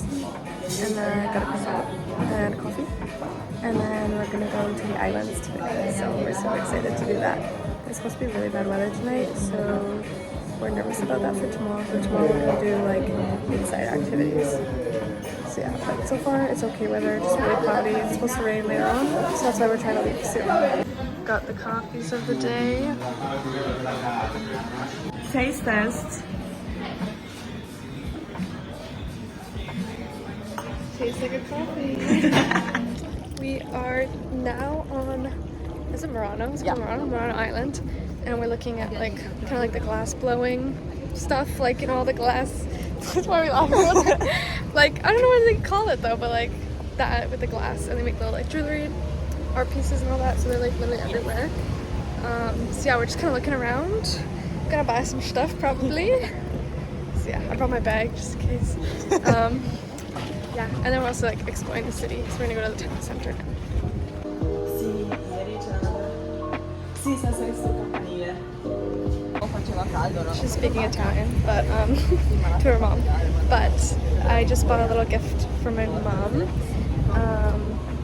breakfast, and then got a croissant and a coffee, and then we're gonna go to the islands today. So we're so excited to do that. It's supposed to be really bad weather tonight, so we're nervous about that for tomorrow. For tomorrow we're gonna do like inside activities. So yeah, but so far it's okay weather, just really cloudy. It's supposed to rain later on, so that's why we're trying to leave soon. Got the coffees of the day. Taste test. Tastes like a coffee. We are now on, is it Murano? It's called Murano Island. And we're looking at like, kind of like the glass blowing stuff, like, you know, all the glass. That's why we laugh about that. Like, I don't know what they call it though, but like that with the glass. And they make little like jewelry, art pieces and all that. So they're like literally everywhere. So yeah, we're just kind of looking around. Gonna buy some stuff probably. So yeah, I brought my bag just in case. Yeah, and then we're also like exploring the city. So we're gonna go to the town center now. She's speaking Italian, but to her mom. But I just bought a little gift for my mom.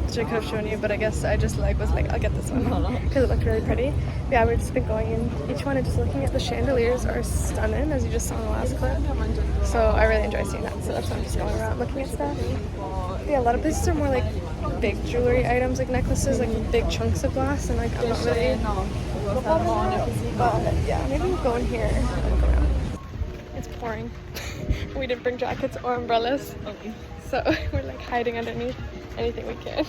Which I could have shown you, but I guess I just was like, I'll get this one because it looked really pretty. But yeah, we've just been going in each one and just looking at the chandeliers are stunning, as you just saw in the last clip. So I really enjoy seeing that. So that's why I'm just going around looking at stuff. But yeah, a lot of places are more like big jewelry items, like necklaces, like big chunks of glass, and like I'm not really. But yeah, maybe we'll go in here and look around. It's pouring. We didn't bring jackets or umbrellas, so we're like hiding underneath anything we can.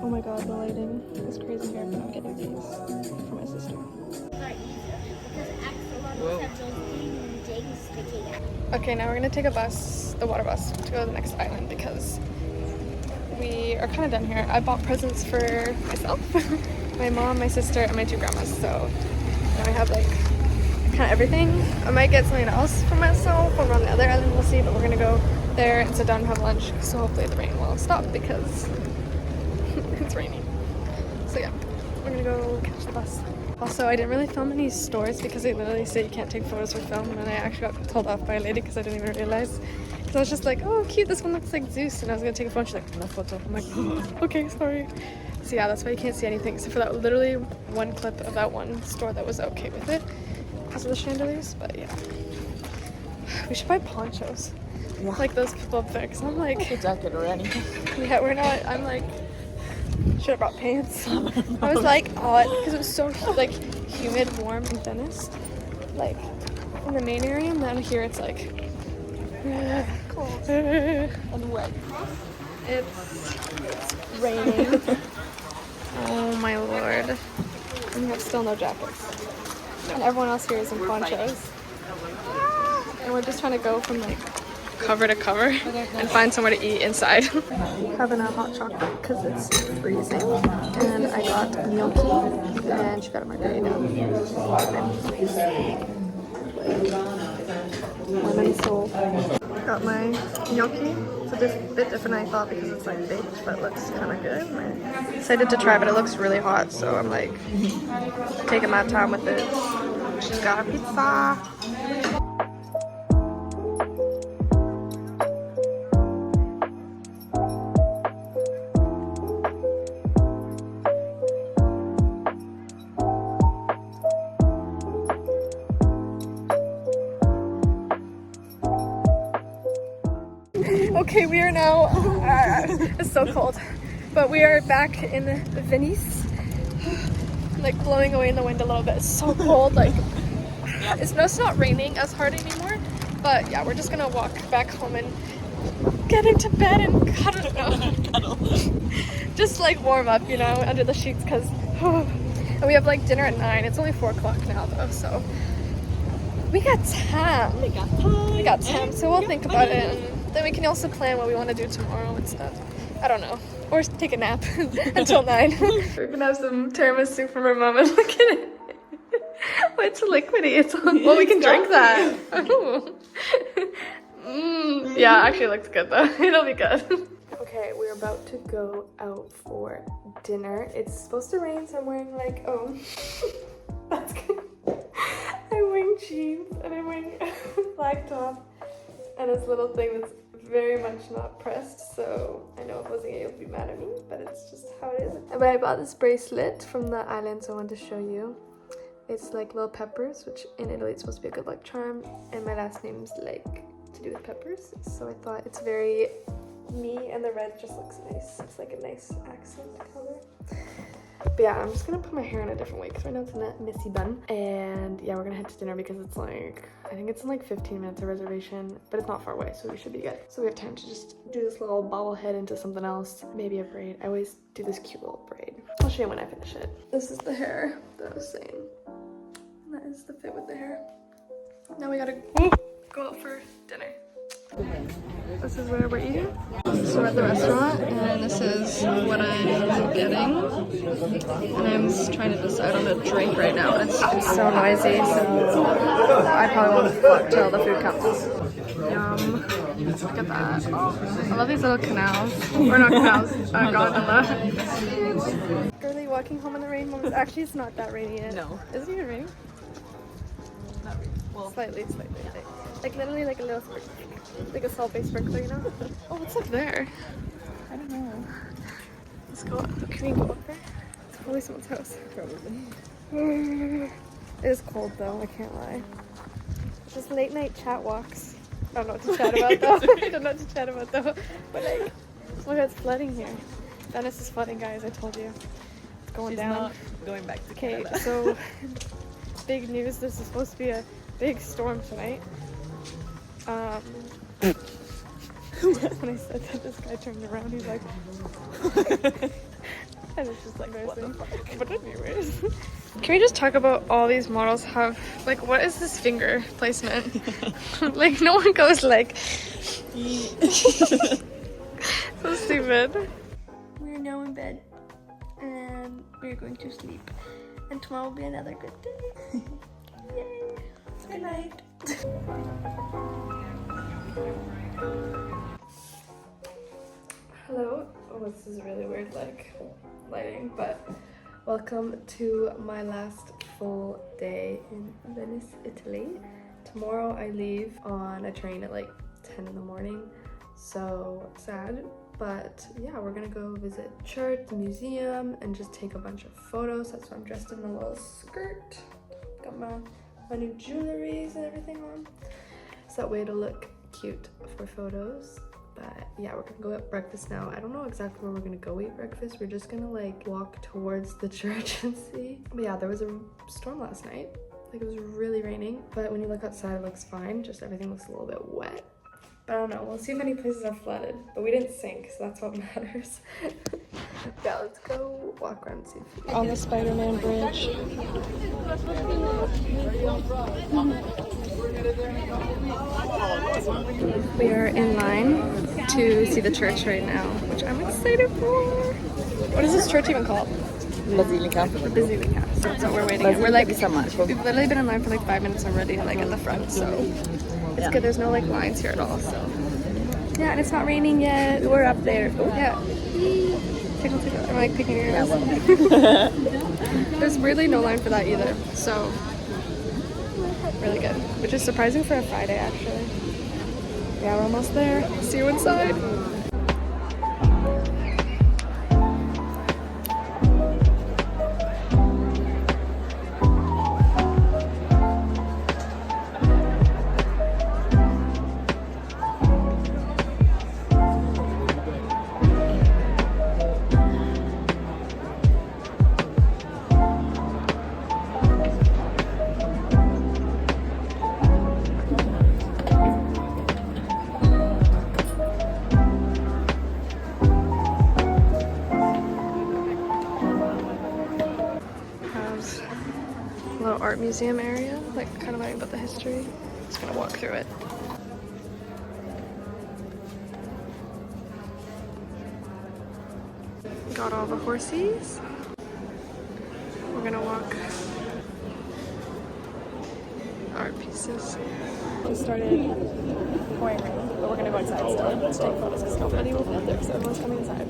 Oh my god, the lighting is crazy here, but I'm getting these for my sister. Okay, now we're gonna take a bus, the water bus, to go to the next island because we are kind of done here. I bought presents for myself, my mom, my sister, and my two grandmas, so now I have like kind of everything. I might get something else for myself over on the other island, we'll see, but we're gonna go there and sit down and have lunch, so hopefully the rain will stop because it's raining. So yeah, we're gonna go catch the bus. Also, I didn't really film any stores because they literally say you can't take photos or film, and I actually got told off by a lady because I didn't even realize. Because I was just like, oh cute, this one looks like Zeus, and I was gonna take a photo. She's like, no photo. I'm like, oh, okay, sorry. So yeah, that's why you can't see anything except for that literally one clip of that one store that was okay with it because of the chandeliers. But yeah, we should buy ponchos. Yeah. Like those people up there, because I'm like a jacket or anything. Yeah, we're not. I'm like, should have brought pants. I was like, odd because it was so like humid, warm in Venice, like in the main area, and down here it's like cold and wet. It's raining. Oh my lord! And we have still no jackets, and everyone else here is in ponchos, and we're just trying to go from like cover to cover and find somewhere to eat inside. Having a hot chocolate because it's freezing, and I got gnocchi and she got a margarita. Lemon soul. Got my gnocchi. It's a bit different than I thought because it's like baked, but it looks kind of good. I'm excited to try, but it looks really hot, so I'm like taking my time with it. She's got a pizza. Okay, we are now, it's so cold, but we are back in Venice, like blowing away in the wind a little bit. It's so cold, like, it's not raining as hard anymore, but yeah, we're just gonna walk back home and get into bed and cuddle. Just like warm up, you know, under the sheets, because and we have like dinner at 9. It's only 4 o'clock now though, so we got time. We got time, so we'll think about it. And then we can also plan what we want to do tomorrow and stuff. I don't know. Or take a nap until 9. We're gonna have some tiramisu from her mom, and look at it. Oh, it's liquidy. It's on. Well, we can drink that. Yeah, actually it looks good though. It'll be good. Okay, we're about to go out for dinner. It's supposed to rain, so I'm wearing like, oh, that's good. I'm wearing jeans and I'm wearing a black top and this little thing that's very much not pressed, so I know Jose will be mad at me, but it's just how it is. But I bought this bracelet from the islands I wanted to show you. It's like little peppers, which in Italy it's supposed to be a good luck charm, and my last name's like to do with peppers, so I thought it's very me, and the red just looks nice. It's like a nice accent color. But yeah, I'm just gonna put my hair in a different way because right now it's in a messy bun. And yeah, we're gonna head to dinner because it's like, I think it's in like 15 minutes of reservation, but it's not far away, so we should be good. So we have time to just do this little bobblehead into something else, maybe a braid. I always do this cute little braid. I'll show you when I finish it. This is the hair that I was saying. And that is the fit with the hair. Now we gotta go out for dinner. This is where we're eating. So we're at the restaurant, and this is what I'm getting. And I'm just trying to decide on a drink right now. It's so noisy, so I probably won't fuck till the food comes. Yum. Look at that. Oh, I love these little canals. Or not canals, gondola. Girly walking home in the rain. Actually, it's not that rainy yet. No. Is it even raining? Not really. Well, Slightly. Like literally like a little sprinkler. Like a salt-based sprinkler, you know? Oh, what's up there? I don't know. Let's go. Can we go up there? It's probably someone's house. Probably. It is cold though, I can't lie. It's just late night chat walks. I don't know what to chat about though. I don't know what to chat about though. But like, oh my god, it's flooding here. Venice is flooding, guys, I told you. It's going She's down. not going back to Okay, Canada. so big news, this is supposed to be a big storm tonight. When I said that, this guy turned around, he's like, and it's just like embarrassing. But anyways, can we just talk about all these models have, like, what is this finger placement? Like, no one goes like, so stupid. We're now in bed, and we're going to sleep, and tomorrow will be another good day. Yay! Good night. Hello. Oh, this is really weird, like, lighting, but welcome to my last full day in Venice, Italy. Tomorrow I leave on a train at like 10 in the morning, so sad. But yeah, we're gonna go visit church, the museum, and just take a bunch of photos. That's why I'm dressed in a little skirt. Got my new jewelries and everything on, so that way it'll look cute for photos. But yeah, we're gonna go at breakfast now. I don't know exactly where we're gonna go eat breakfast. We're just gonna like walk towards the church and see. But yeah, there was a storm last night. Like, it was really raining, but when you look outside it looks fine, just everything looks a little bit wet. But I don't know, we'll see if any places are flooded, but we didn't sink, so that's what matters. Yeah, let's go walk around and see if we on the Spider-Man bridge. We are in line to see the church right now, which I'm excited for. What is this church even called? Basilica. The Basilica. So that's what we're waiting at. We're like, we've literally been in line for like 5 minutes already, like at the front, so it's good. There's no like lines here at all, so. Yeah, and it's not raining yet. We're up there. Yeah. Tickle, tickle. I'm like picking your ears. There's really no line for that either, so really good. Which is surprising for a Friday, actually. Yeah, we're almost there. See you inside. Little art museum area, like kind of learning about the history. Just gonna walk through it. Got all the horses. We're gonna walk art pieces. It started pouring rain, but we're gonna go inside still to take photos because nobody will be out there because everyone's coming inside.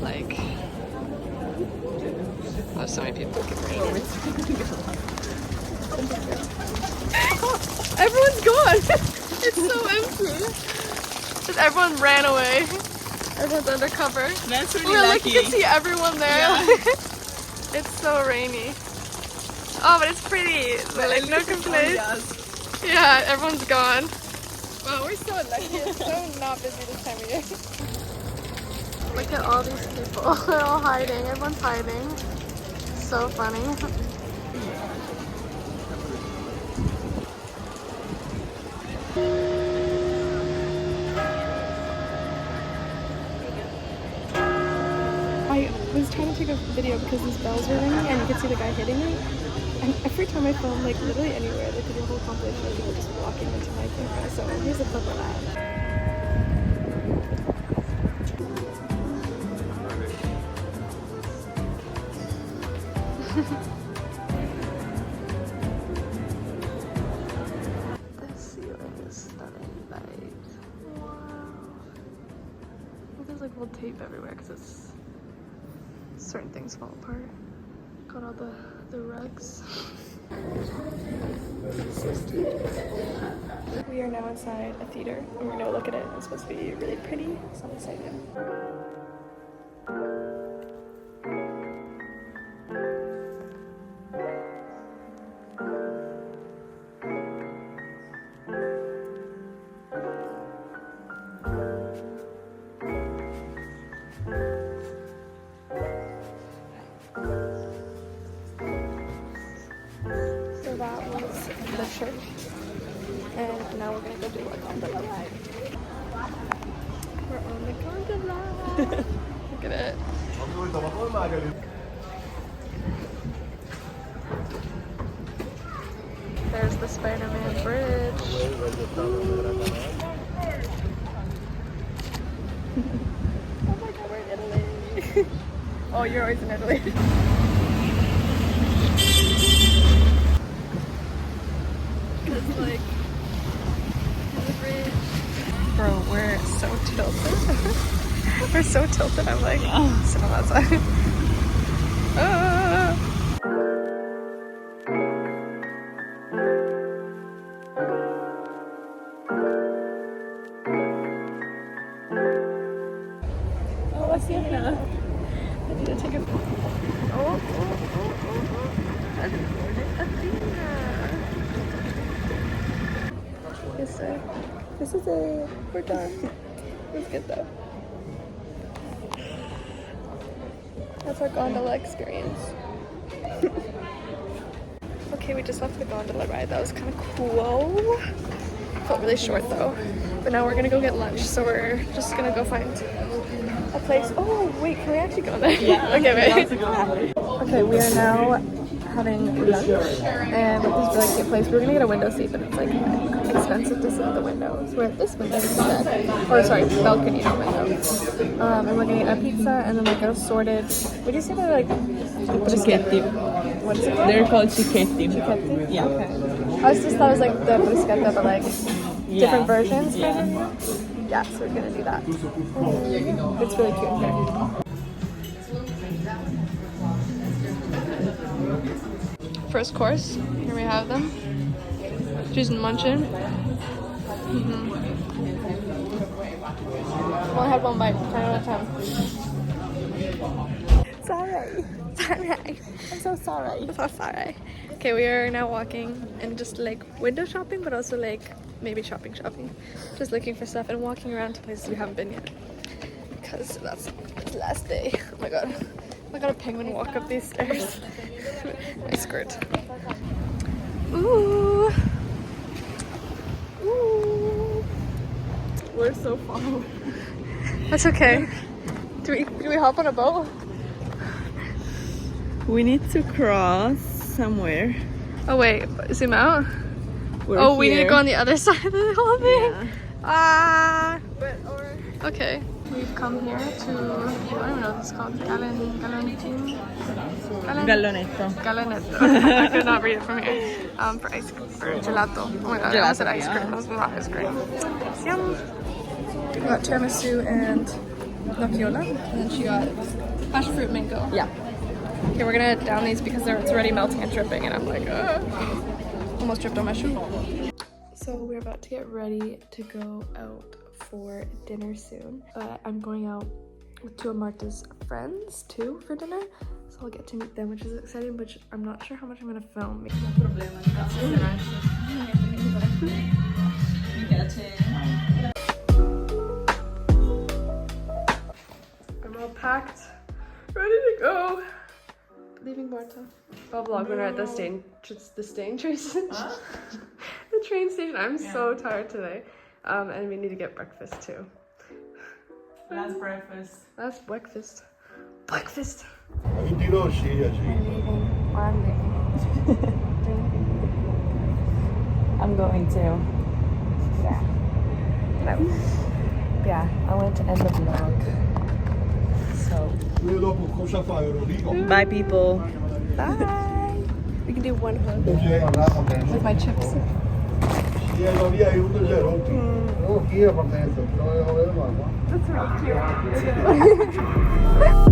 Like, there's so many people. Everyone's gone. It's so empty. Just everyone ran away. Everyone's undercover. That's really We're like, lucky. you can see everyone there. Yeah. It's so rainy. Oh, but it's pretty. Like, no complaints. Yeah, everyone's gone. Wow, we're so lucky. It's so not busy this time of year. Look at all these people. They're all hiding. Everyone's hiding. So funny. I was trying to take a video because these bells were ringing and you could see the guy hitting me. And every time I film, like literally anywhere, they could do a whole compilation of people just walking into my camera. So here's a clip of that. The ceiling is stunning. Like, wow. There's like old tape everywhere because it's certain things fall apart. Got all the rugs. We are now inside a theater and we're gonna look at it. It's supposed to be really pretty, so I'm excited. So that was the church, and now we're gonna go do a gondola ride. We're on the gondola. Look at it. There's the Spider-Man bridge. Oh my god, we're in Italy. Oh, you're always in Italy. It's like the bridge. Bro, we're so tilted. We're so tilted. I'm like, sit on that side. Ah. Oh, Basilica. I need to take a. Oh. Athena. Yes, sir. This is it. We're done. It was good though. That's our gondola experience. Okay, we just left the gondola ride. That was kind of cool. Felt really short though. But now we're gonna go get lunch. So we're just gonna go find a place. Oh wait, can we actually go there? Yeah. Okay, wait. Wait. Okay, we are now having lunch and at this really cute place. We're gonna get a window seat, but it's like expensive to sit at the window. So we're at this window instead. Or sorry, balcony, not window. And we're gonna get a pizza and then like a assorted. What do you say they're like? Cicchetti. What is it? They're called cicchetti. Cicchetti? Yeah. Okay. I just thought it was like the bruschetta, but like different versions. Yeah. Maybe? Yeah, so we're gonna do that. It's really cute in here. First course, here we have them. She's munching. Only had one bite, 10 out of 10. Sorry. I'm so sorry. I'm so sorry. Okay, we are now walking and just like window shopping, but also like maybe shopping. Just looking for stuff and walking around to places we haven't been yet. Because that's the last day. Oh my god. I got a penguin walk up these stairs. My skirt. Ooh. Ooh. We're so far. That's okay. Do we hop on a boat? We need to cross somewhere. Oh wait, zoom out. We're We need to here. go on the other side of the whole thing. Yeah. Okay. We've come here to, I don't even know what it's called. Gallonetto. Gallinetto. I could not read it from here. For ice cream, for gelato. Oh my god, I almost said ice cream. That was not ice cream. Yum. We got tiramisu and nocciola, and then she got passion fruit mango. Yeah. Okay, we're gonna down these because it's already melting and dripping, and I'm like, almost dripped on my shoe. So we're about to get ready to go out for dinner soon. But I'm going out with two of Marta's friends too for dinner. So I'll get to meet them, which is exciting, but I'm not sure how much I'm gonna film. I'm all packed, ready to go. Leaving Marta. I'll vlog when we're at the train station. The train station. I'm so tired today. And we need to get breakfast too. Last breakfast. Last breakfast. Breakfast. I'm leaving. I'm going to. Yeah. No. Yeah, I wanted to end the vlog. So. Bye, people. Bye. We can do one hug with my chips. That's really cute.